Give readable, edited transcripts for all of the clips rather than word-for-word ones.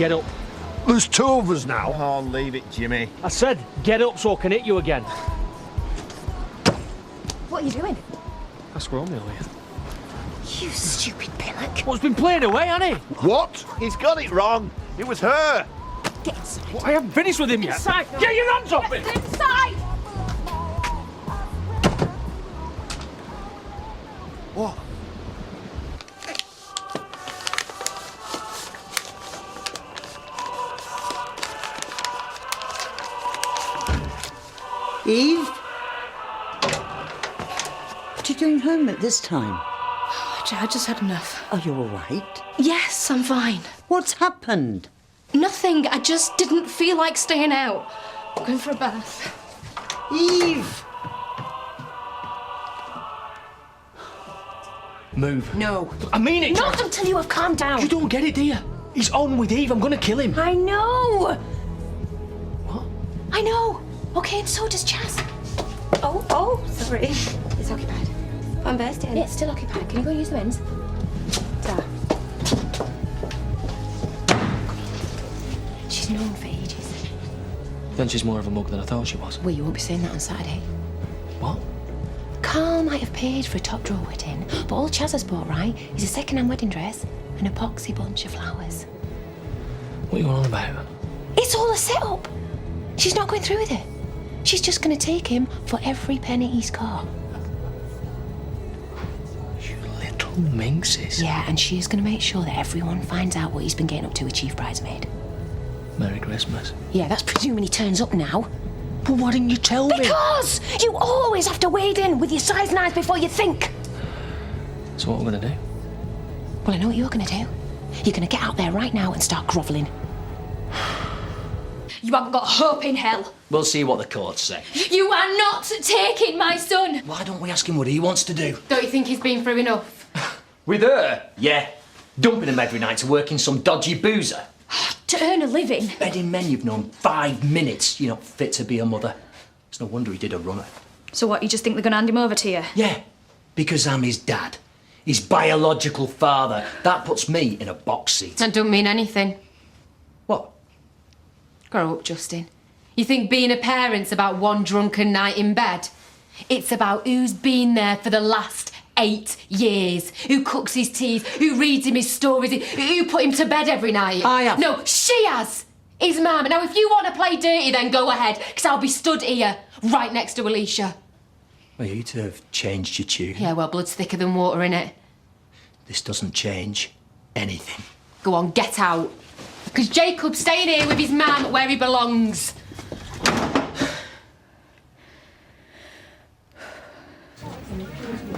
get up. There's two of us now. Oh, leave it, Jimmy. I said, get up so I can hit you again. What are you doing? Ask Romeo here. You stupid pillock. What's been playing away, hasn't he? What? He's got it wrong. It was her. Get inside. Well, I haven't finished with him yet. Inside. Get your hands off him! Get inside! What? Eve? What are you doing home at this time? I just had enough. Are you all right? Yes, I'm fine. What's happened? Nothing. I just didn't feel like staying out. I'm going for a bath. Eve! Move. No. I mean it. Not until you have calmed down. You don't get it, do you? He's on with Eve. I'm going to kill him. I know. What? I know. Okay, and so does Chaz. Oh, sorry. It's occupied. I'm bursting. It's still occupied. Can you go use the men's? There. She's known for ages. Then she's more of a mug than I thought she was. Well, you won't be saying that on Saturday. What? Carl might have paid for a top drawer wedding, but all Chaz has bought, right, is a second-hand wedding dress and an epoxy bunch of flowers. What are you on about? It's all a setup. She's not going through with it. She's just going to take him for every penny he's got. You little minxes. Yeah, and she's going to make sure that everyone finds out what he's been getting up to with Chief Bridesmaid. Merry Christmas. Yeah, that's presuming he turns up now. But why didn't you tell me? Because you always have to wade in with your size and eyes before you think. So what we're going to do? Well, I know what you're going to do. You're going to get out there right now and start grovelling. You haven't got hope in hell. We'll see what the courts say. You are not taking my son. Why don't we ask him what he wants to do? Don't you think he's been through enough? With her? Yeah. Dumping him every night to work in some dodgy boozer. To earn a living. Bedding men you've known 5 minutes. You're not fit to be a mother. It's no wonder he did a runner. So what, you just think they're going to hand him over to you? Yeah, because I'm his dad. His biological father. That puts me in a box seat. That don't mean anything. What? Grow up, Justin. You think being a parent's about one drunken night in bed? It's about who's been there for the last 8 years, who cooks his teas, who reads him his stories, who put him to bed every night. I have. No, she has. His mum. Now, if you want to play dirty, then go ahead, because I'll be stood here, right next to Alicia. Well, you two have changed your tune. Yeah, well, blood's thicker than water, innit? This doesn't change anything. Go on, get out. Because Jacob's staying here with his mum where he belongs.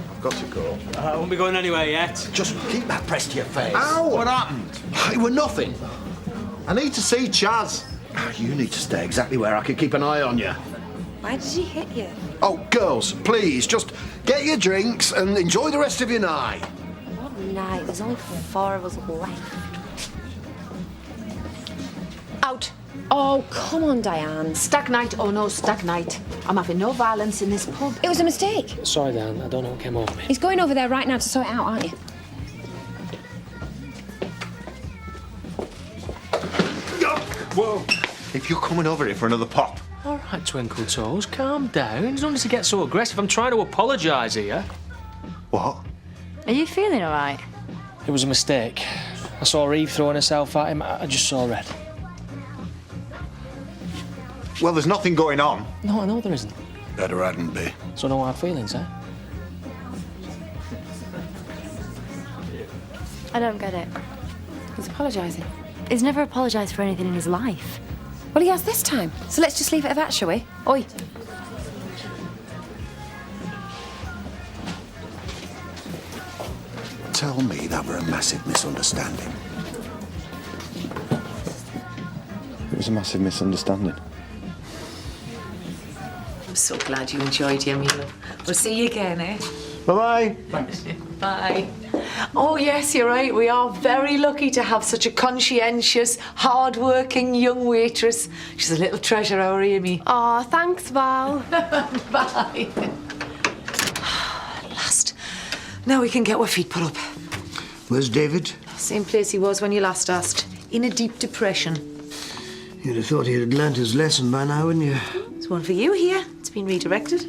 I've got to go. I won't be going anywhere yet. Just keep that pressed to your face. Ow! What happened? It were nothing. I need to see Chaz. You need to stay exactly where I can keep an eye on you. Why did he hit you? Oh, girls, please, just get your drinks and enjoy the rest of your night. What night? There's only 4 of us left. Out. Oh, come on, Diane. Stag night or no stag night. I'm having no violence in this pub. It was a mistake. Sorry, Dan. I don't know what came over me. He's going over there right now to sort it out, aren't you? Whoa. If you're coming over here for another pop. All right, Twinkle Toes, calm down. You don't need to get so aggressive. I'm trying to apologise here. What? Are you feeling all right? It was a mistake. I saw Eve throwing herself at him. I just saw red. Well, there's nothing going on. No, I know there isn't. Better hadn't be. So no hard feelings, eh? I don't get it. He's apologising. He's never apologised for anything in his life. Well, he has this time. So let's just leave it at that, shall we? Oi. Tell me that were a massive misunderstanding. It was a massive misunderstanding. I'm so glad you enjoyed your meal. We'll see you again, eh? Bye-bye. Thanks. Bye. Oh, yes, you're right. We are very lucky to have such a conscientious, hard-working young waitress. She's a little treasure, our Amy. Aw, thanks, Val. Bye. Last. Now we can get our feet put up. Where's David? Same place he was when you last asked. in a deep depression. You'd have thought he had learnt his lesson by now, wouldn't you? There's one for you here. It's been redirected.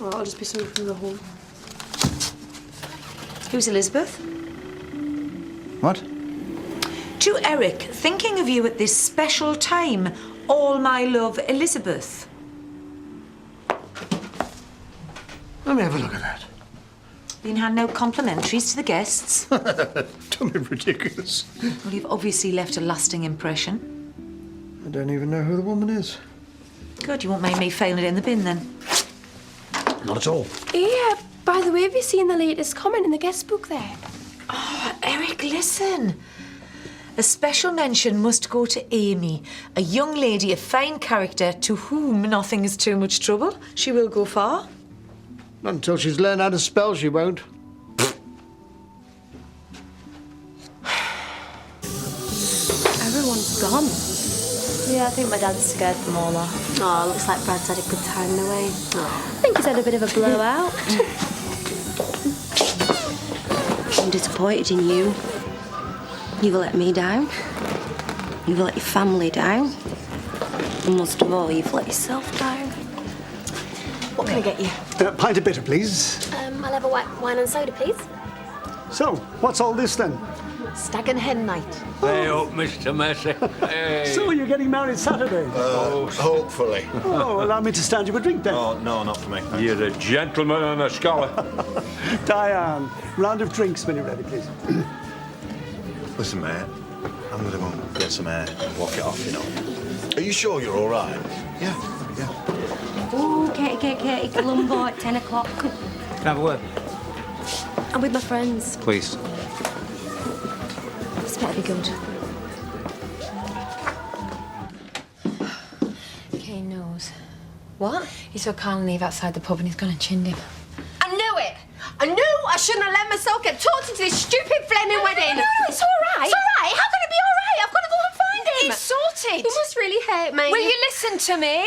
Well, I'll just be something from the hall. Who's Elizabeth? What? To Eric, thinking of you at this special time. All my love, Elizabeth. Let me have a look at that. Been hand no complimentaries to the guests. Don't be ridiculous. Well, you've obviously left a lasting impression. I don't even know who the woman is. Good, you won't mind me failing it in the bin then. Not at all. Yeah, by the way, have you seen the latest comment in the guest book there? Oh, Eric, listen. A special mention must go to Amy, a young lady of fine character to whom nothing is too much trouble. She will go far. Not until she's learned how to spell, she won't. Everyone's gone. Yeah, I think my dad's scared them all off. Oh, looks like Brad's had a good time away. I think he's had a bit of a blowout. I'm disappointed in you. You've let me down. You've let your family down. And most of all, you've let yourself down. What can I get you? Pint of bitter, please. I'll have a white wine and soda, please. So, what's all this then? Stag and hen night. Hey up, Mr. Messi. Hey. So, you're getting married Saturday? Hopefully. Oh, allow me to stand you a drink then. Oh, no, not for me. You're a gentleman and a scholar. Diane, round of drinks when you're ready, please. Listen, mate, I'm going to go and get some air and walk it off, you know. Are you sure you're all right? Yeah. Oh, Katie, Columbo at 10 o'clock. Can I have a word? I'm with my friends. Please. This better be good. Kane knows. What? He saw Carl leave outside the pub and he's gone and chinned him. I knew it! I knew I shouldn't have let myself get talked into this stupid flaming wedding! No, it's all right. It's all right? How can it be all right? I've got to go and find him! It's sorted. He must really hate me. Will you listen to me?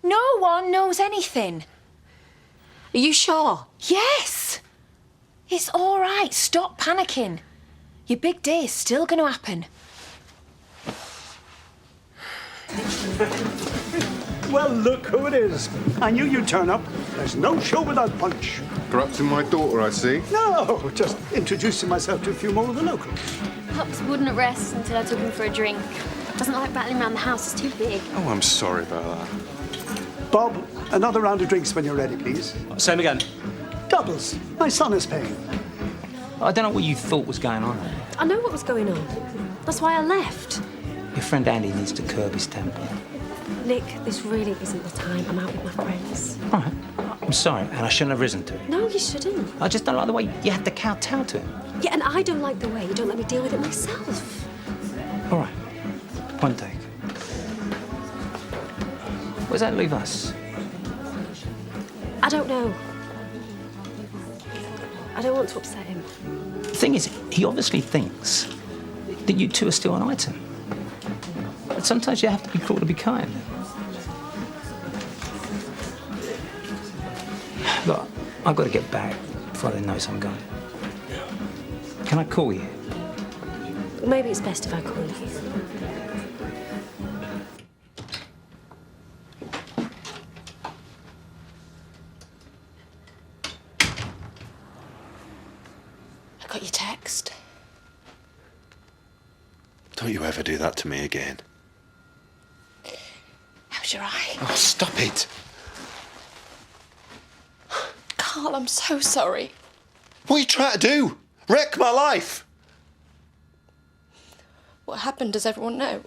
No one knows anything. Are you sure? Yes. It's all right. Stop panicking. Your big day is still going to happen. Well, look who it is. I knew you'd turn up. There's no show without punch. Perhaps in my daughter, I see. No, just introducing myself to a few more of the locals. Pops wouldn't rest until I took him for a drink. Doesn't like rattling around the house, it's too big. Oh, I'm sorry about that. Bob, another round of drinks when you're ready, please. Same again. Doubles. My son is paying. I don't know what you thought was going on. I know what was going on. That's why I left. Your friend Andy needs to curb his temper. Nick, this really isn't the time. I'm out with my friends. All right. I'm sorry, and I shouldn't have risen to it. No, you shouldn't. I just don't like the way you had to kowtow to him. Yeah, and I don't like the way you don't let me deal with it myself. All right. Point take. Where's that leave us? I don't know. I don't want to upset him. The thing is, he obviously thinks that you two are still an item. But sometimes you have to be cruel to be kind. Look, I've got to get back before they notice I'm gone. Can I call you? Maybe it's best if I call you. I got your text. Don't you ever do that to me again. How's your eye? Oh, stop it. Carl, I'm so sorry. What are you trying to do? Wreck my life? What happened, does everyone know?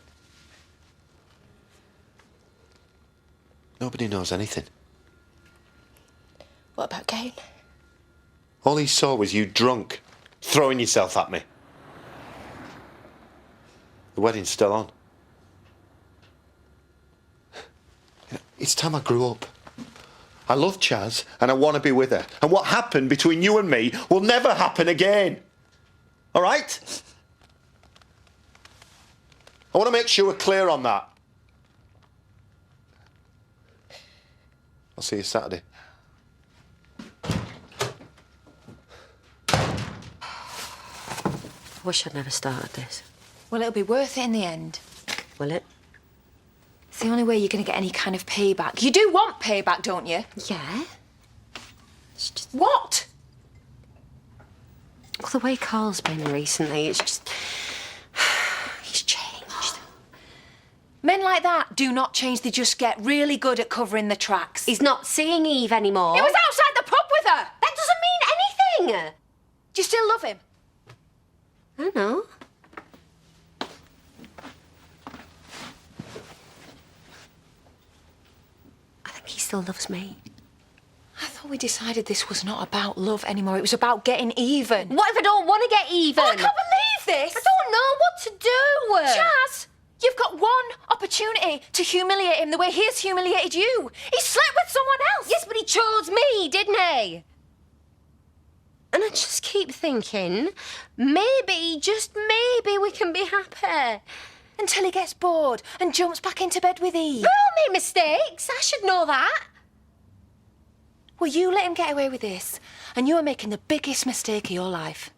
Nobody knows anything. What about Kane? All he saw was you drunk, throwing yourself at me. The wedding's still on. It's time I grew up. I love Chaz and I want to be with her. And what happened between you and me will never happen again. All right? I want to make sure we're clear on that. I'll see you Saturday. I wish I'd never started this. Well, it'll be worth it in the end. Will it? It's the only way you're going to get any kind of payback. You do want payback, don't you? Yeah. It's just... What? Well, the way Carl's been recently, it's just... He's changed. Men like that do not change. They just get really good at covering the tracks. He's not seeing Eve anymore. He was outside the pub with her. That doesn't mean anything. Do you still love him? I don't know. I think he still loves me. I thought we decided this was not about love anymore. It was about getting even. What if I don't want to get even? Oh, I can't believe this. I don't know what to do. Chaz, you've got one opportunity to humiliate him the way he's humiliated you. He slept with someone else. Yes, but he chose me, didn't he? And I just keep thinking, maybe, just maybe, we can be happy. Until he gets bored and jumps back into bed with Eve. We all make mistakes. I should know that. Well, you let him get away with this, and you are making the biggest mistake of your life.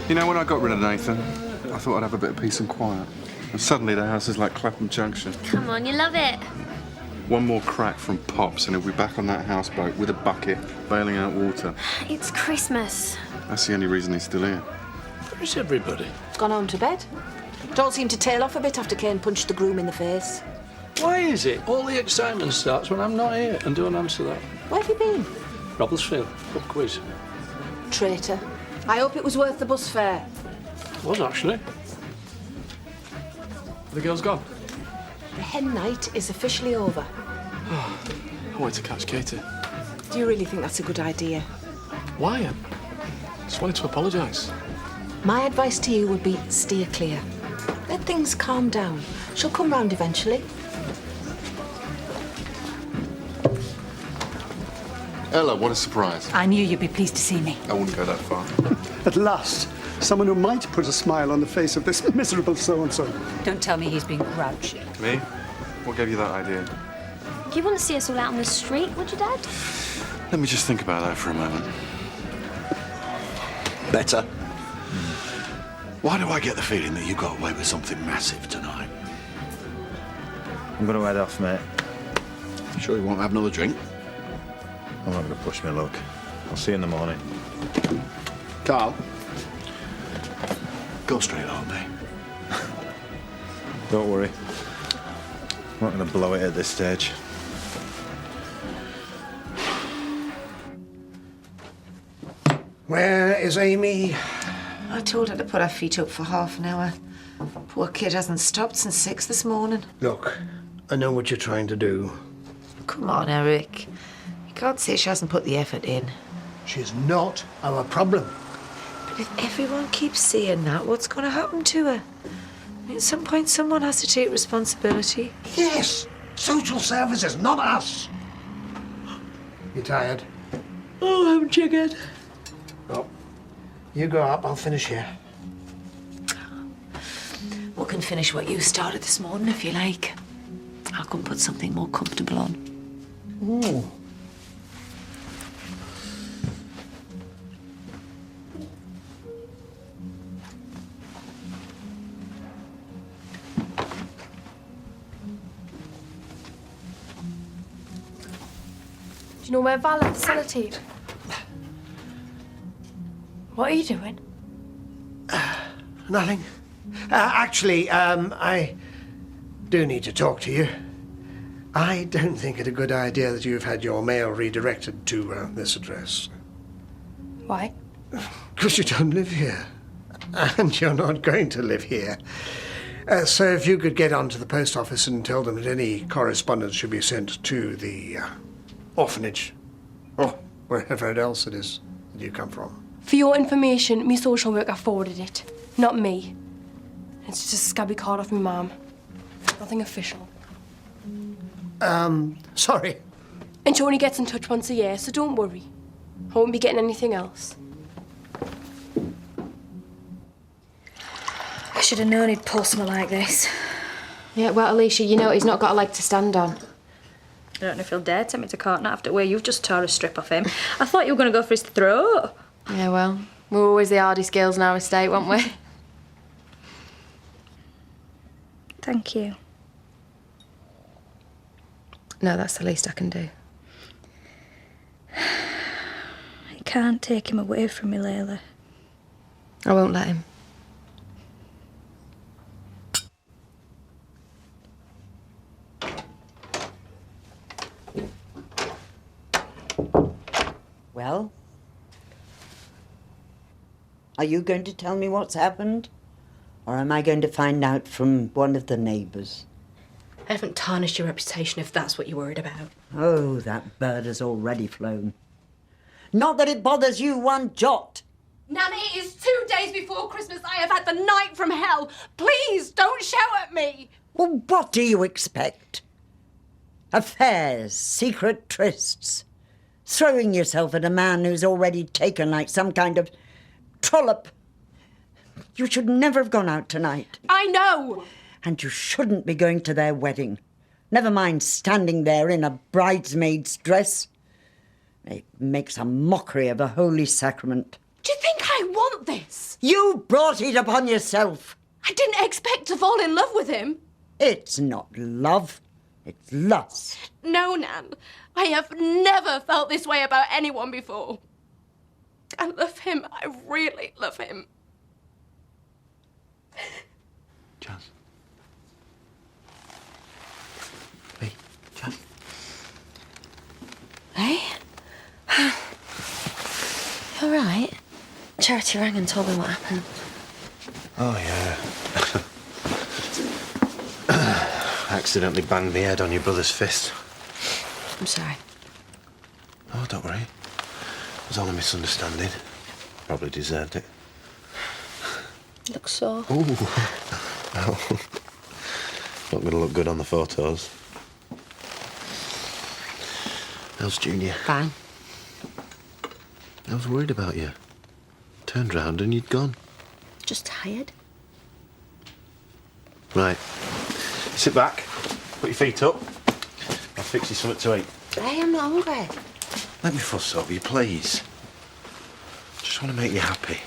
You know, when I got rid of Nathan, I thought I'd have a bit of peace and quiet. And suddenly the house is like Clapham Junction. Come on, you love it. One more crack from Pops and he'll be back on that houseboat with a bucket, bailing out water. It's Christmas. That's the only reason he's still here. Where's everybody? Gone home to bed. Don't seem to tail off a bit after Kane punched the groom in the face. Why is it all the excitement starts when I'm not here? And don't answer that. Where have you been? Robblesfield, pub quiz. Traitor. I hope it was worth the bus fare. Was actually. The girl's gone. The hen night is officially over. I wanted to catch Katie. Do you really think that's a good idea? Why? I just wanted to apologise. My advice to you would be steer clear. Let things calm down. She'll come round eventually. Ella, what a surprise. I knew you'd be pleased to see me. I wouldn't go that far. At last, someone who might put a smile on the face of this miserable so-and-so. Don't tell me he's being grouchy. Me? What gave you that idea? You wouldn't see us all out on the street, would you, Dad? Let me just think about that for a moment. Better. Why do I get the feeling that you got away with something massive tonight? I'm going to head off, mate. Sure you won't have another drink? I'm not going to push my luck. I'll see you in the morning. Carl. Go straight home, mate. Don't worry. I'm not going to blow it at this stage. Where is Amy? I told her to put her feet up for half an hour. Poor kid hasn't stopped since 6 this morning. Look, I know what you're trying to do. Come on, Eric. You can't say she hasn't put the effort in. She's not our problem. But if everyone keeps saying that, what's going to happen to her? I mean, at some point, someone has to take responsibility. Yes, social services, not us. You tired? Oh, I'm jiggered. Oh, you go up, I'll finish here. We can finish what you started this morning, if you like. I'll go and put something more comfortable on. Ooh. Do you know where Val left the sellotape? What are you doing? Nothing. Actually, I do need to talk to you. I don't think it a good idea that you've had your mail redirected to this address. Why? Because you don't live here. And you're not going to live here. So if you could get onto the post office and tell them that any correspondence should be sent to the orphanage, or wherever else it is that you come from. For your information, me social worker forwarded it, not me. It's just a scabby card off my mum. Nothing official. Sorry. And she only gets in touch once a year, so don't worry. I won't be getting anything else. I should have known he'd pull something like this. Yeah, well, Alicia, you know he's not got a leg to stand on. I don't know if he'll dare take me to court now after the way you've just tore a strip off him. I thought you were going to go for his throat. Yeah, well, we were always the hardest girls in our estate, weren't we? Thank you. No, that's the least I can do. You can't take him away from me, Layla. I won't let him. Well? Are you going to tell me what's happened? Or am I going to find out from one of the neighbours? I haven't tarnished your reputation if that's what you're worried about. Oh, that bird has already flown. Not that it bothers you one jot. Nan, it is 2 days before Christmas. I have had the night from hell. Please don't shout at me. Well, what do you expect? Affairs, secret trysts, throwing yourself at a man who's already taken like some kind of trollop. You should never have gone out tonight. I know. And you shouldn't be going to their wedding. Never mind standing there in a bridesmaid's dress. It makes a mockery of the Holy Sacrament. Do you think I want this? You brought it upon yourself. I didn't expect to fall in love with him. It's not love. It's lust. No, Nan. I have never felt this way about anyone before. I love him. I really love him. Jazz. Hey, Jazz. Hey? You all right? Charity rang and told me what happened. Oh, yeah. Accidentally banged my head on your brother's fist. I'm sorry. Oh, don't worry. It was all a misunderstanding. Probably deserved it. You look sore. Ooh. Oh. Not going to look good on the photos. How's Junior? Fine. I was worried about you. Turned round and you'd gone. Just tired. Right. Sit back. Put your feet up. I'll fix you something to eat. Hey, I'm not hungry. Let me fuss over you, please. Just want to make you happy.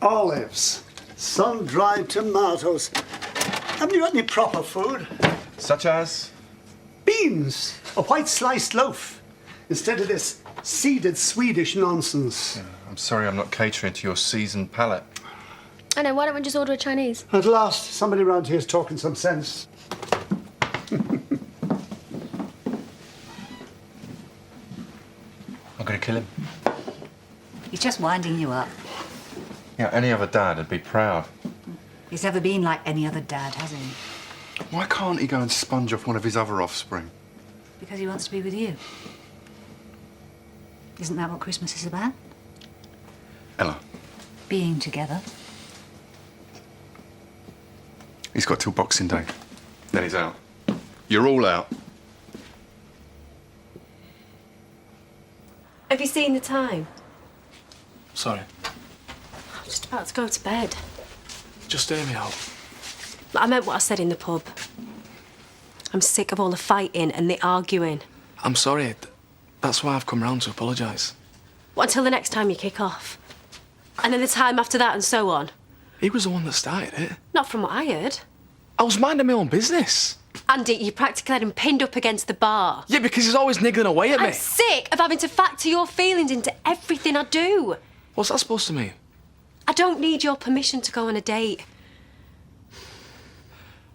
Olives, sun-dried tomatoes. Haven't you got any proper food? Such as? Beans, a white sliced loaf, instead of this seeded Swedish nonsense. I'm sorry I'm not catering to your seasoned palate. I know, why don't we just order a Chinese? At last, somebody around here's talking some sense. I'm going to kill him. He's just winding you up. Yeah, any other dad would be proud. He's never been like any other dad, has he? Why can't he go and sponge off one of his other offspring? Because he wants to be with you. Isn't that what Christmas is about? Ella, Being together. he's got till Boxing Day. Then he's out. You're all out. Have you seen the time? Sorry. I'm just about to go to bed. Just hear me out. I meant what I said in the pub. I'm sick of all the fighting and the arguing. I'm sorry. That's why I've come round to apologise. What, until the next time you kick off? And then the time after that and so on? He was the one that started it. Not from what I heard. I was minding my own business. Andy, you practically had him pinned up against the bar. Yeah, because he's always niggling away at me. I'm sick of having to factor your feelings into everything I do. What's that supposed to mean? I don't need your permission to go on a date.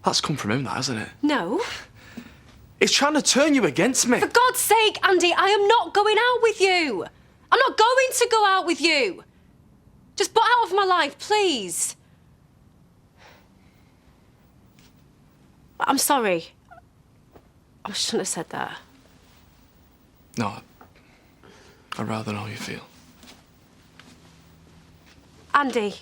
That's come from him, that, hasn't it? No. He's trying to turn you against me. For God's sake, Andy, I am not going out with you. I'm not going to go out with you. Just put out of my life, please. I'm sorry. I shouldn't have said that. No, I'd rather know how you feel. Andy.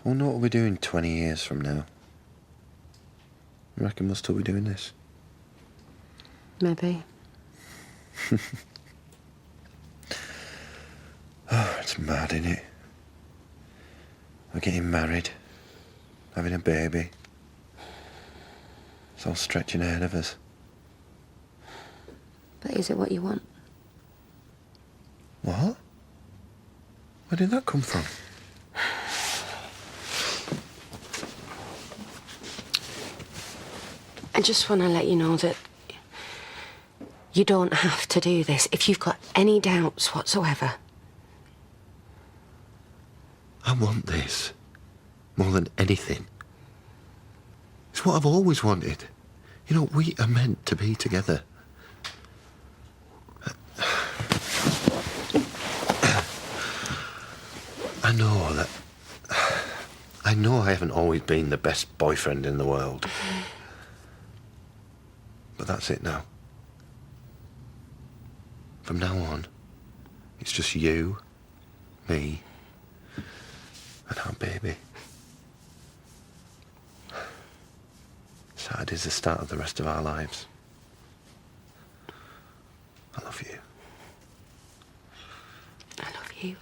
I wonder what we'll be doing 20 years from now. I reckon we'll still be doing this. Maybe. Oh, it's mad, isn't it? We're getting married, having a baby. It's all stretching ahead of us. But is it what you want? What? Where did that come from? I just want to let you know that you don't have to do this if you've got any doubts whatsoever. I want this more than anything. It's what I've always wanted. You know, we are meant to be together. I know I haven't always been the best boyfriend in the world. But that's it now. From now on, it's just you, me, and our baby. Saturday's the start of the rest of our lives. I love you. I love you.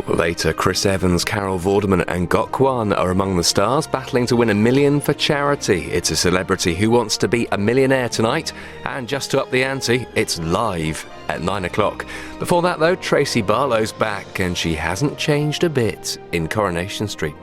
Later, Chris Evans, Carol Vorderman and Gok Kwan are among the stars battling to win $1 million for charity. It's a celebrity who wants to be a millionaire tonight, and just to up the ante, it's live at 9 o'clock. Before that though, Tracy Barlow's back and she hasn't changed a bit in Coronation Street.